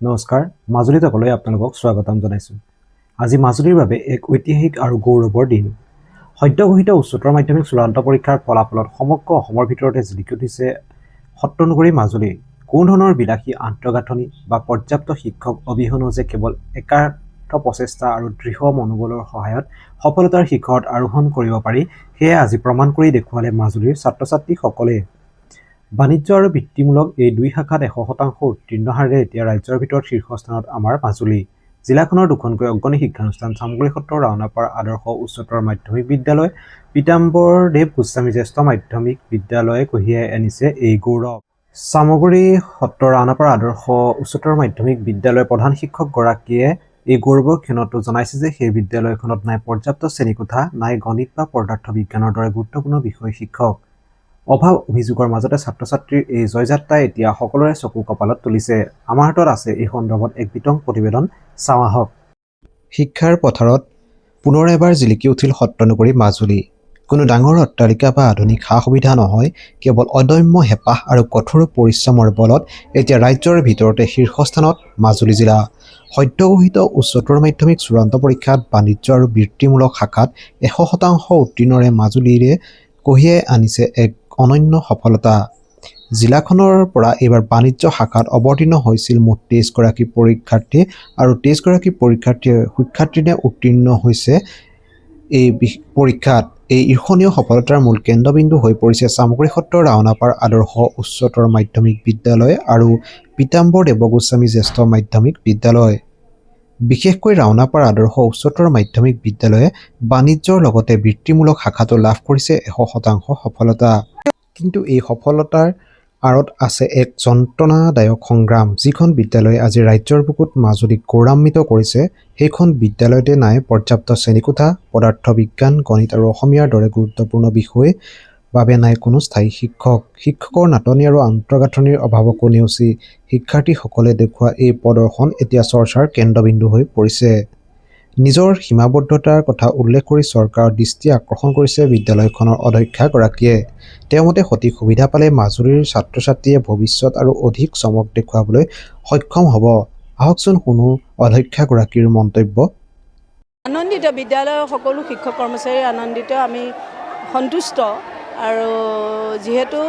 নমস্কাৰ মাজুলীতকলৈ আপোনালোকক স্বাগতম জনাইছোঁ। আজি মাজুলীৰ বাবে এক ঐতিহাসিক আৰু গৌৰৱৰ দিন। সদ্যঘোষিত উচ্চতৰ মাধ্যমিক চূড়ান্ত পৰীক্ষাৰ ফলাফলত সমগ্ৰ অসমৰ ভিতৰতে জিলিকি উঠিছে সত্ৰনগৰী মাজুলী। কোনো ধৰণৰ বিলাসী আন্তঃগাঁথনি বা পৰ্যাপ্ত শিক্ষক অবিহনেও যে কেৱল একাৰ্থ প্ৰচেষ্টা আৰু দৃঢ় মনোবলৰ সহায়ত সফলতাৰ শিখৰত আৰোহণ কৰিব পাৰি, সেয়ে আজি প্ৰমাণ কৰি দেখুৱালে মাজুলীৰ ছাত্ৰ ছাত্ৰীসকলে। বাণিজ্য আৰু বৃত্তিমূলক এই দুই শাখাত 100% উত্তীৰ্ণ হাৰেৰে এতিয়া ৰাজ্যৰ ভিতৰত শীৰ্ষস্থানত আমাৰ মাজুলী। জিলাখনৰ দুখনকৈ অগ্ৰণী শিক্ষানুষ্ঠান চামগুৰি সত্ৰ ৰাওনাপাৰ আদৰ্শ উচ্চতৰ মাধ্যমিক বিদ্যালয়, পীতাম্বৰদেৱ গোস্বামী জ্যেষ্ঠ মাধ্যমিক বিদ্যালয়ে কঢ়িয়াই আনিছে এই গৌৰৱ। চামগুৰি সত্ৰ ৰাওনাপাৰ আদৰ্শ উচ্চতৰ মাধ্যমিক বিদ্যালয়ৰ প্ৰধান শিক্ষকগৰাকীয়ে এই গৌৰৱৰ ক্ষণতো জনাইছে যে সেই বিদ্যালয়খনত নাই পৰ্যাপ্ত শ্ৰেণীকোঠা, নাই গণিত বা পদাৰ্থ বিজ্ঞানৰ দৰে গুৰুত্বপূৰ্ণ বিষয় শিক্ষক। অভাৱ অভিযোগৰ মাজতে ছাত্ৰ ছাত্ৰীৰ এই জয়যাত্ৰাই এতিয়া সকলোৰে চকু কপালত তুলিছে। আমাৰ হাতত আছে এই সন্দৰ্ভত এক বিতং প্ৰতিবেদন, চাওঁ আহক। শিক্ষাৰ পথাৰত পুনৰ এবাৰ জিলিকি উঠিল সত্ৰনগৰী মাজুলী। কোনো ডাঙৰ অট্টালিকা বা আধুনিক সা সুবিধা নহয়, কেৱল অদম্য হেঁপাহ আৰু কঠোৰ পৰিশ্ৰমৰ বলত এতিয়া ৰাজ্যৰ ভিতৰতে শীৰ্ষস্থানত মাজুলী জিলা। সদ্যঘোষিত উচ্চতৰ মাধ্যমিক চূড়ান্ত পৰীক্ষাত বাণিজ্য আৰু বৃত্তিমূলক শাখাত 100% উত্তীৰ্ণৰে মাজুলীৰে কঢ়িয়াই আনিছে এক অনন্য সফলতা। জিলাখনৰ পৰা এইবাৰ বাণিজ্য শাখাত অৱতীৰ্ণ হৈছিল মুঠ 23গৰাকী পৰীক্ষাৰ্থী আৰু 23গৰাকী পৰীক্ষাৰ্থীয়ে সুখ্যাতিৰে উত্তীৰ্ণ হৈছে এই পৰীক্ষাত। এই ঈৰ্ষণীয় সফলতাৰ মূল কেন্দ্ৰবিন্দু হৈ পৰিছে চামগুৰি সত্ৰ ৰাওনাপাৰ আদৰ্শ উচ্চতৰ মাধ্যমিক বিদ্যালয় আৰু পীতাম্বৰদেৱ গোস্বামী জ্যেষ্ঠ মাধ্যমিক বিদ্যালয়। বিশেষকৈ ৰাওনাপাৰ আদৰ্শ উচ্চতৰ মাধ্যমিক বিদ্যালয়ে বাণিজ্যৰ লগতে বৃত্তিমূলক শাখাতো লাভ কৰিছে 100% সফলতা। কিন্তু এই সফলতাৰ আঁৰত আছে এক যন্ত্ৰণাদায়ক সংগ্ৰাম। যিখন বিদ্যালয়ে আজি ৰাজ্যৰ বুকুত মাজুলীক গৌৰৱান্বিত কৰিছে, সেইখন বিদ্যালয়তে নাই পৰ্যাপ্ত শ্ৰেণীকোঠা, পদাৰ্থ বিজ্ঞান, গণিত আৰু অসমীয়াৰ দৰে গুৰুত্বপূৰ্ণ বিষয় বাবে নাই কোনো স্থায়ী শিক্ষক। শিক্ষকৰ নাটনি আৰু আন্তঃগাঁথনিৰ অভাৱকো নেওচি শিক্ষাৰ্থীসকলে দেখুওৱা এই প্ৰদৰ্শন এতিয়া চৰ্চাৰ কেন্দ্ৰবিন্দু হৈ পৰিছে। নিজৰ সীমাবদ্ধতাৰ কথা উল্লেখ কৰি চৰকাৰৰ দৃষ্টি আকৰ্ষণ কৰিছে বিদ্যালয়খনৰ অধ্যক্ষাগৰাকীয়ে। তেওঁৰ মতে সঠিক সুবিধা পালে মাজুলীৰ ছাত্ৰ ছাত্ৰীয়ে ভৱিষ্যত আৰু অধিক চমক দেখুৱাবলৈ সক্ষম হ'ব। আহকচোন শুনো অধ্যক্ষাগৰাকীৰ মন্তব্য। আনন্দিত, বিদ্যালয়ৰ সকলো শিক্ষক কৰ্মচাৰী আনন্দিত, আমি সন্তুষ্ট। আৰু যিহেতু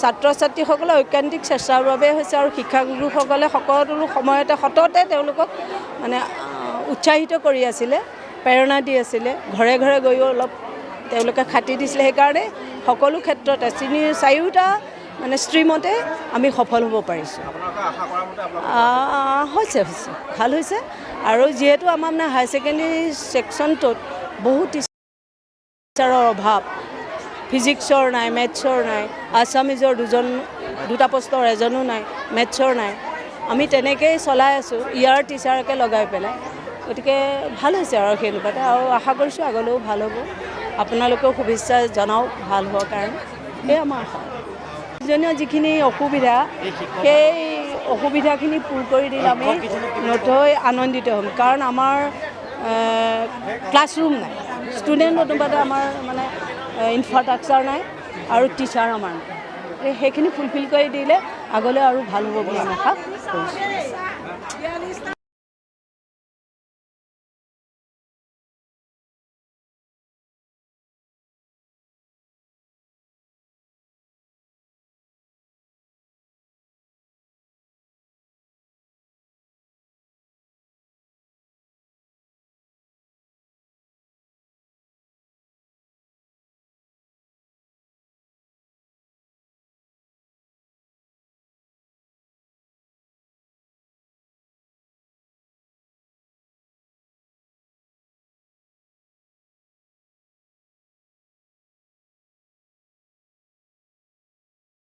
ছাত্ৰ ছাত্ৰীসকলে ঐকান্তিক চেষ্টাৰ বাবে হৈছে আৰু শিক্ষাগুৰুসকলে সকলো সময়তে সততে তেওঁলোকক মানে উৎসাহিত কৰি আছিলে, প্ৰেৰণা দি আছিলে, ঘৰে ঘৰে গৈও অলপ তেওঁলোকে খাতি দিছিলে। সেইকাৰণে সকলো ক্ষেত্ৰতে চাৰিওটা মানে ষ্ট্ৰীমতে আমি সফল হ'ব পাৰিছোঁ। হৈছে ভাল হৈছে। আৰু যিহেতু আমাৰ মানে হাই ছেকেণ্ডেৰী ছেকশ্যনটোত বহুত টিচাৰৰ অভাৱ, ফিজিক্সৰ নাই, মেথছৰ নাই, আছামিজৰ দুটা পোষ্টৰ এজনো নাই, মেথছৰ নাই। আমি তেনেকৈয়ে চলাই আছোঁ, ইয়াৰ টিচাৰকে লগাই পেলাই। গতিকে ভাল হৈছে আৰু সেনেকুৱাতে, আৰু আশা কৰিছোঁ আগলৈও ভাল হ'ব। আপোনালোকেও শুভেচ্ছা জনাওক ভাল হোৱাৰ কাৰণে, সেয়ে আমাৰ আশা। প্ৰয়োজনীয় যিখিনি অসুবিধা, সেই অসুবিধাখিনি পূৰ কৰি দিলে আমি নথৈ আনন্দিত হ'ম। কাৰণ আমাৰ ক্লাছৰুম নাই, ষ্টুডেণ্ট অনুপাতে আমাৰ মানে ইনফ্ৰাষ্ট্ৰাকচাৰ নাই আৰু টিচাৰ আমাৰ নাই। সেইখিনি ফুলফিল কৰি দিলে আগলৈ আৰু ভাল হ'ব বুলি আমি আশা কৰিছোঁ।